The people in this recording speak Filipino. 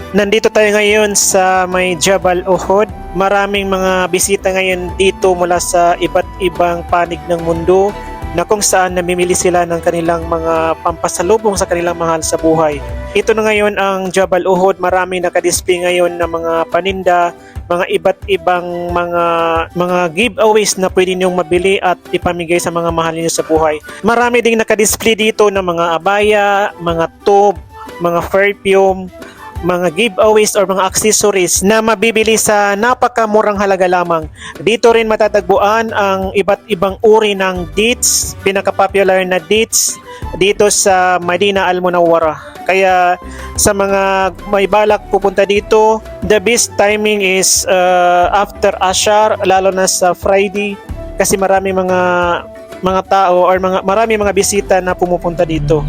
Nandito tayo ngayon sa may Jabal Uhud. Maraming mga bisita ngayon dito mula sa iba't ibang panig ng mundo na kung saan namimili sila ng kanilang mga pampasalubong sa kanilang mahal sa buhay. Ito na ngayon ang Jabal Uhud. Maraming nakadisplay ngayon ng mga paninda, mga iba't ibang mga giveaways na pwede niyong mabili at ipamigay sa mga mahal niyo sa buhay. Marami ding nakadisplay dito ng mga abaya, mga tube, mga perfume, mga giveaways or mga accessories na mabibili sa napakamurang halaga lamang. Dito rin matatagpuan ang iba't ibang uri ng dates, pinaka-popular na dates dito sa Madina Al Munawwara. Kaya sa mga may balak pupunta dito, the best timing is after Ashar, lalo na sa Friday kasi marami mga tao or marami mga bisita na pumupunta dito.